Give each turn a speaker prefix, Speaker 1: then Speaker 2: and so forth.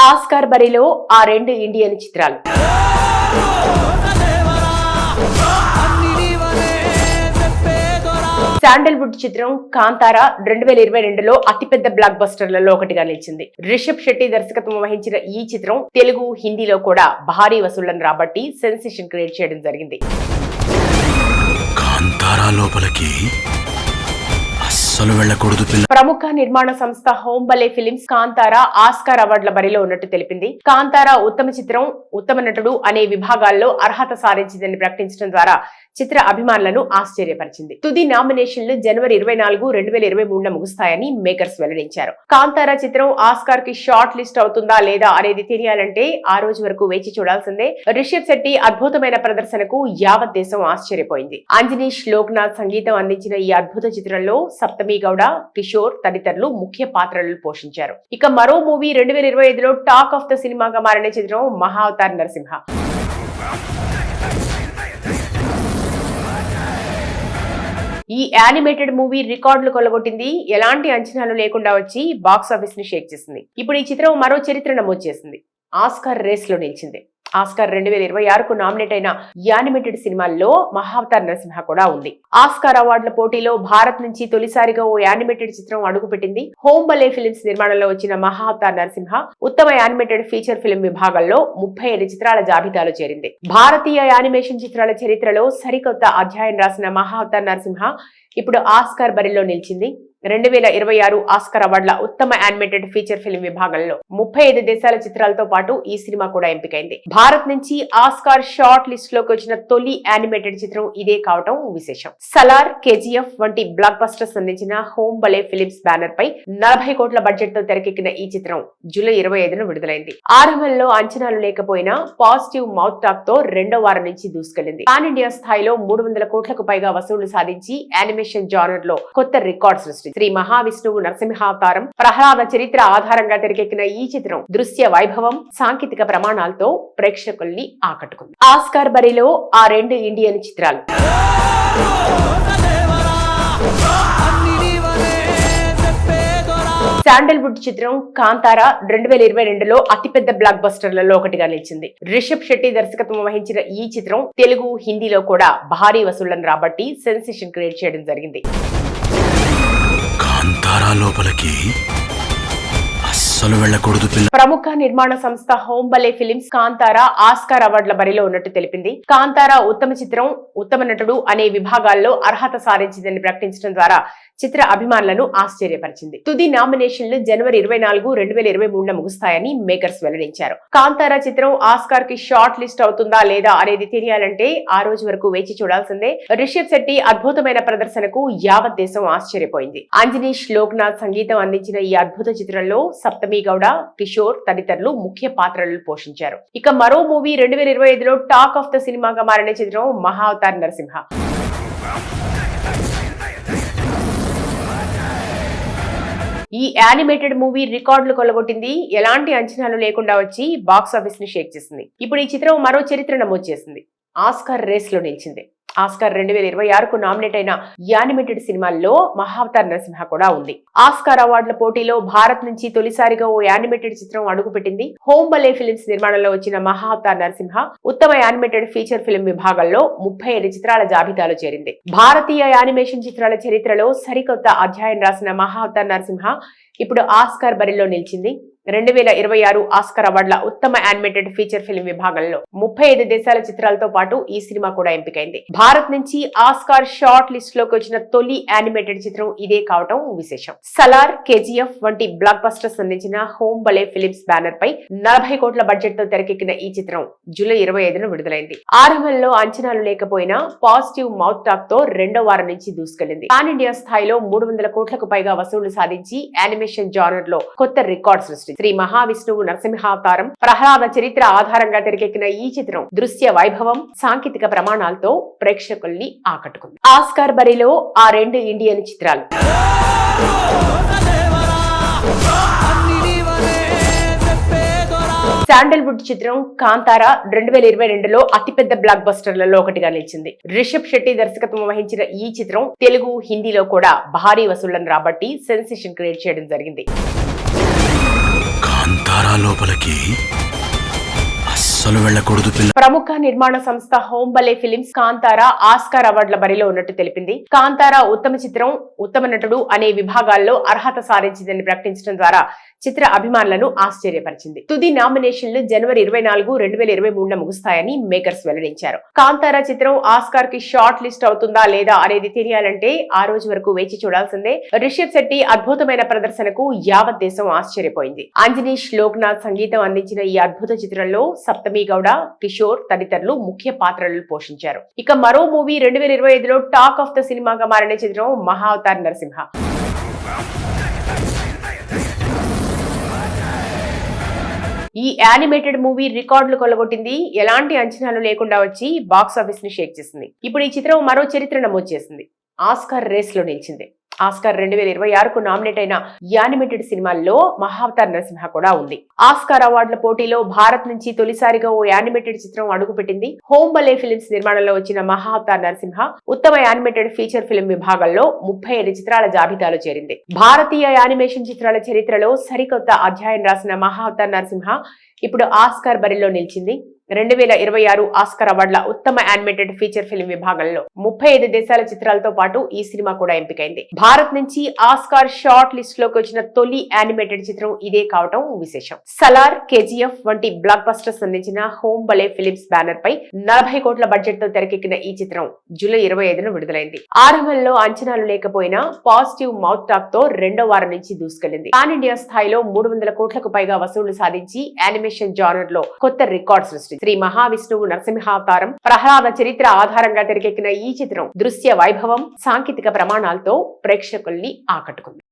Speaker 1: Oscar బరిలో ఆ రెండు ఇండియన్ చిత్రాలు. శాండల్వుడ్ చిత్రం కాంతారా 2022లో అతిపెద్ద బ్లాక్ బస్టర్లలో ఒకటిగా నిలిచింది. రిషబ్ శెట్టి దర్శకత్వం వహించిన ఈ చిత్రం తెలుగు, హిందీలో కూడా భారీ వసూళ్లను రాబట్టి సెన్సేషన్ క్రియేట్ చేయడం జరిగింది. ప్రముఖ నిర్మాణ సంస్థ హోంబలే ఫిలిమ్స్ కాంతారా ఆస్కార్ అవార్డుల బరిలో ఉన్నట్టు తెలిపింది. కాంతారా ఉత్తమ చిత్రం, ఉత్తమ నటుడు అనే విభాగాల్లో అర్హత సాధించిందని ప్రకటించడం ద్వారా చిత్ర అభిమానులను ఆశ్చర్యపరిచింది. తుది నామినేషన్లు జనవరి 24, 2023 ముగుస్తాయని మేకర్స్ వెల్లడించారు. కాంతారా చిత్రం ఆస్కార్ కి షార్ట్ లిస్ట్ అవుతుందా లేదా అనేది తెలియాలంటే ఆ రోజు వరకు వేచి చూడాల్సిందే. రిషబ్ శెట్టి అద్భుతమైన ప్రదర్శనకు యావత్ దేశం ఆశ్చర్యపోయింది. అంజనీష్ లోక్నాథ్ సంగీతం అందించిన ఈ అద్భుత చిత్రంలో సప్తమి గౌడ, కిషోర్ తదితరులు ముఖ్య పాత్రలు పోషించారు. ఇక మరో మూవీ 2025లో టాక్ ఆఫ్ ద సినిమాగా మారిన చిత్రం మహావతార్ నరసింహ. ఈ యానిమేటెడ్ మూవీ రికార్డులు కొల్లగొట్టింది. ఎలాంటి అంచనాలు లేకుండా వచ్చి బాక్సాఫీస్ ని షేక్ చేసింది. ఇప్పుడు ఈ చిత్రం మరో చరిత్ర నమోదు చేసింది. ఆస్కార్ రేస్ లో నిలిచింది. ఆస్కార్ 2026కు నామినేట్ అయిన యానిమేటెడ్ సినిమాల్లో మహావతార్ నరసింహ కూడా ఉంది. ఆస్కార్ అవార్డుల పోటీలో భారత్ నుంచి తొలిసారిగా ఓ యానిమేటెడ్ చిత్రం అడుగుపెట్టింది. హోంబలే ఫిలిమ్స్ నిర్మాణంలో వచ్చిన మహావతార్ నరసింహ ఉత్తమ యానిమేటెడ్ ఫీచర్ ఫిల్మ్ విభాగంలో 35 చిత్రాల జాబితాలో చేరింది. భారతీయ యానిమేషన్ చిత్రాల చరిత్రలో సరికొత్త అధ్యాయం రాసిన మహావతార్ నరసింహ ఇప్పుడు ఆస్కార్ బరిలో నిలిచింది. 2026 ఆస్కార్ అవార్డుల ఉత్తమ యానిమేటెడ్ ఫీచర్ ఫిల్మ్ విభాగంలో 35 దేశాల చిత్రాలతో పాటు ఈ సినిమా కూడా ఎంపికైంది. భారత్ నుంచి ఆస్కార్ షార్ట్ లిస్ట్ లోకి వచ్చిన తొలి యానిమేటెడ్ చిత్రం ఇదే కావటం విశేషం. సలార్, కేజీఎఫ్ వంటి బ్లాక్ బస్టర్స్ అందించిన హోంబలే ఫిలిమ్స్ బ్యానర్ పై 40 కోట్ల బడ్జెట్ తో తెరకెక్కిన ఈ చిత్రం జూలై 25న విడుదలైంది. ఆరంభంలో అంచనాలు లేకపోయినా పాజిటివ్ మౌత్ టాక్ తో రెండో వారం నుంచి దూసుకెళ్లింది. పాన్ ఇండియా స్థాయిలో 300 కోట్లకు పైగా వసూళ్లు సాధించి యానిమేషన్ జానర్ లో కొత్త రికార్డు సృష్టించింది. శ్రీ మహావిష్ణువు నరసింహావతారం, ప్రహ్లాద చరిత్ర ఆధారంగా తెరకెక్కిన ఈ చిత్రం దృశ్య వైభవం, సాంకేతిక ప్రమాణాలతో ప్రేక్షకుల్ని ఆకట్టుకుంది. ఆస్కార్ బరిలో ఆ రెండు ఇండియన్ చిత్రాలు. శాండల్వుడ్ చిత్రం కాంతారా 2022లో అతిపెద్ద బ్లాక్ బస్టర్లలో ఒకటిగా నిలిచింది. రిషబ్ శెట్టి దర్శకత్వం వహించిన ఈ చిత్రం తెలుగు, హిందీలో కూడా భారీ వసూళ్లను రాబట్టి సెన్సేషన్ క్రియేట్ చేయడం జరిగింది. ప్రముఖ నిర్మాణ సంస్థ హోంబలే ఫిలిమ్స్ కాంతారా ఆస్కార్ అవార్డుల బరిలో ఉన్నట్టు తెలిపింది. కాంతారా ఉత్తమ చిత్రం, ఉత్తమ నటుడు అనే విభాగాల్లో అర్హత సాధించిందని ప్రకటించడం ద్వారా చిత్ర అభిమానులను ఆశ్చర్యపరిచింది. తుది నామినేషన్లు జనవరి 24, 2023 ముగుస్తాయని మేకర్స్ వెల్లడించారు. కాంతారా చిత్రం ఆస్కార్ కి షార్ట్ లిస్ట్ అవుతుందా లేదా అనేది తెలియాలంటే ఆ రోజు వరకు వేచి చూడాల్సిందే. రిషబ్ శెట్టి అద్భుతమైన ప్రదర్శనకు యావత్ దేశం ఆశ్చర్యపోయింది. అంజనీష్ లోక్నాథ్ సంగీతం అందించిన ఈ అద్భుత చిత్రంలో సప్తమి గౌడ, కిషోర్ తదితరులు ముఖ్య పాత్రలు పోషించారు. ఇక మరో మూవీ 2025లో టాక్ ఆఫ్ ద సినిమాగా మారిన చిత్రం మహావతార్ నరసింహ. ఈ యానిమేటెడ్ మూవీ రికార్డులు కొల్లగొట్టింది. ఎలాంటి అంచనాలు లేకుండా వచ్చి బాక్సాఫీస్ ని షేక్ చేసింది. ఇప్పుడు ఈ చిత్రం మరో చరిత్ర నమోదు చేసింది. ఆస్కార్ రేస్ లో నిలిచింది. ఆస్కార్ 2026కు నామినేట్ అయిన యానిమేటెడ్ సినిమాల్లో మహావతార్ నరసింహ కూడా ఉంది. ఆస్కార్ అవార్డుల పోటీలో భారత్ నుంచి తొలిసారిగా ఓ యానిమేటెడ్ చిత్రం అడుగుపెట్టింది. హోంబలే ఫిలిమ్స్ నిర్మాణంలో వచ్చిన మహావతార్ నరసింహ ఉత్తమ యానిమేటెడ్ ఫీచర్ ఫిల్మ్ విభాగంలో 35 చిత్రాల జాబితాలో చేరింది. భారతీయ యానిమేషన్ చిత్రాల చరిత్రలో సరికొత్త అధ్యాయం రాసిన మహావతార్ నరసింహ ఇప్పుడు ఆస్కార్ బరిలో నిలిచింది. 2026 ఆస్కార్ అవార్డుల ఉత్తమ యానిమేటెడ్ ఫీచర్ ఫిల్మ్ విభాగంలో 35 దేశాల చిత్రాలతో పాటు ఈ సినిమా కూడా ఎంపికైంది. భారత్ నుంచి ఆస్కార్ షార్ట్ లిస్ట్ లోకి వచ్చిన తొలి యానిమేటెడ్ చిత్రం ఇదే కావటం విశేషం. సలార్, కేజీఎఫ్ వంటి బ్లాక్ బస్టర్స్ అందించిన హోంబలే ఫిలిమ్స్ బ్యానర్ పై 40 కోట్ల బడ్జెట్ తో తెరకెక్కిన ఈ చిత్రం జూలై 25న విడుదలైంది. ఆరంభంలో అంచనాలు లేకపోయినా పాజిటివ్ మౌత్ టాక్ తో రెండో వారం నుంచి దూసుకెళ్లింది. పాన్ ఇండియా స్థాయిలో 300 కోట్లకు పైగా వసూళ్లు సాధించి యానిమేషన్ జానర్ లో కొత్త రికార్డు సృష్టించింది. శ్రీ మహావిష్ణువు నరసింహావతారం, ప్రహ్లాద చరిత్ర ఆధారంగా తెరకెక్కిన ఈ చిత్రం దృశ్య వైభవం, సాంకేతిక ప్రమాణాలతో ప్రేక్షకుల్ని ఆకట్టుకుంది. ఆస్కార్ బరిలో ఆ రెండు ఇండియన్ చిత్రాలు. శాండల్వుడ్ చిత్రం కాంతారా 2022లో అతిపెద్ద బ్లాక్ బస్టర్లలో ఒకటిగా నిలిచింది. రిషబ్ శెట్టి దర్శకత్వం వహించిన ఈ చిత్రం తెలుగు, హిందీలో కూడా భారీ వసూళ్లను రాబట్టి సెన్సేషన్ క్రియేట్ చేయడం జరిగింది.
Speaker 2: కాంతారా లోపలికి అస్సలు వెళ్ళకూడదు పిల్ల.
Speaker 1: ప్రముఖ నిర్మాణ సంస్థ హోంబలే ఫిలిమ్స్ కాంతారా ఆస్కార్ అవార్డుల బరిలో ఉన్నట్టు తెలిపింది. కాంతారా ఉత్తమ చిత్రం, ఉత్తమ నటుడు అనే విభాగాల్లో అర్హత సాధించిందని ప్రకటించడం ద్వారా చిత్ర అభిమానులను ఆశ్చర్యపరిచింది. తుది నామినేషన్లు జనవరి 24, 2023 ముగుస్తాయని మేకర్స్ వెల్లడించారు. కాంతారా చిత్రం ఆస్కార్ కి షార్ట్ లిస్ట్ అవుతుందా లేదా అనేది తెలియాలంటే ఆ రోజు వరకు వేచి చూడాల్సిందే. రిషబ్ శెట్టి అద్భుతమైన ప్రదర్శనకు యావత్ దేశం ఆశ్చర్యపోయింది. అంజనీష్ లోక్నాథ్ సంగీతం అందించిన ఈ అద్భుత చిత్రంలో సప్తమి గౌడ, కిషోర్ తదితరులు ముఖ్య పాత్రలు పోషించారు. ఇక మరో మూవీ 2025లో టాక్ ఆఫ్ ద సినిమాగా మారిన చిత్రం మహావతార్ నరసింహ. ఈ యానిమేటెడ్ మూవీ రికార్డులు కొల్లగొట్టింది. ఎలాంటి అంచనాలు లేకుండా వచ్చి బాక్స్ ఆఫీస్ ని షేక్ చేసింది. ఇప్పుడు ఈ చిత్రం మరో చరిత్ర నమోదు చేసింది. ఆస్కార్ రేస్ లో నిలిచింది. ఆస్కార్ 2026కు నామినేట్ అయిన యానిమేటెడ్ సినిమాల్లో మహావతార్ నరసింహ కూడా ఉంది. ఆస్కార్ అవార్డుల పోటీలో భారత్ నుంచి తొలిసారిగా ఓ యానిమేటెడ్ చిత్రం అడుగుపెట్టింది. హోంబలే ఫిలిమ్స్ నిర్మాణంలో వచ్చిన మహావతార్ నరసింహ ఉత్తమ యానిమేటెడ్ ఫీచర్ ఫిల్మ్ విభాగంలో 35 చిత్రాల జాబితాలో చేరింది. భారతీయ యానిమేషన్ చిత్రాల చరిత్రలో సరికొత్త అధ్యాయం రాసిన మహావతార్ నరసింహ ఇప్పుడు ఆస్కార్ బరిలో నిలిచింది. 2026 ఆస్కార్ అవార్డుల ఉత్తమ యానిమేటెడ్ ఫీచర్ ఫిల్మ్ విభాగంలో 35 దేశాల చిత్రాలతో పాటు ఈ సినిమా కూడా ఎంపికైంది. భారత్ నుంచి ఆస్కార్ షార్ట్ లిస్ట్ లోకి వచ్చిన తొలి యానిమేటెడ్ చిత్రం ఇదే కావటం విశేషం. సలార్, కేజీఎఫ్ వంటి బ్లాక్ బస్టర్స్ అందించిన హోంబలే ఫిలిమ్స్ బ్యానర్ పై 40 కోట్ల బడ్జెట్ తో తెరకెక్కిన ఈ చిత్రం జూలై 25న విడుదలైంది. ఆరంభంలో అంచనాలు లేకపోయినా పాజిటివ్ మౌత్ టాక్ తో రెండో వారం నుంచి దూసుకెళ్లింది. పాన్ ఇండియా స్థాయిలో 300 కోట్లకు పైగా వసూళ్లు సాధించి యానిమేషన్ జానర్ లో కొత్త రికార్డ్ సృష్టించింది. శ్రీ మహావిష్ణువు నరసింహావతారం, ప్రహ్లాద చరిత్ర ఆధారంగా తెరకెక్కిన ఈ చిత్రం దృశ్య వైభవం, సాంకేతిక ప్రమాణాలతో ప్రేక్షకుల్ని ఆకట్టుకుంది.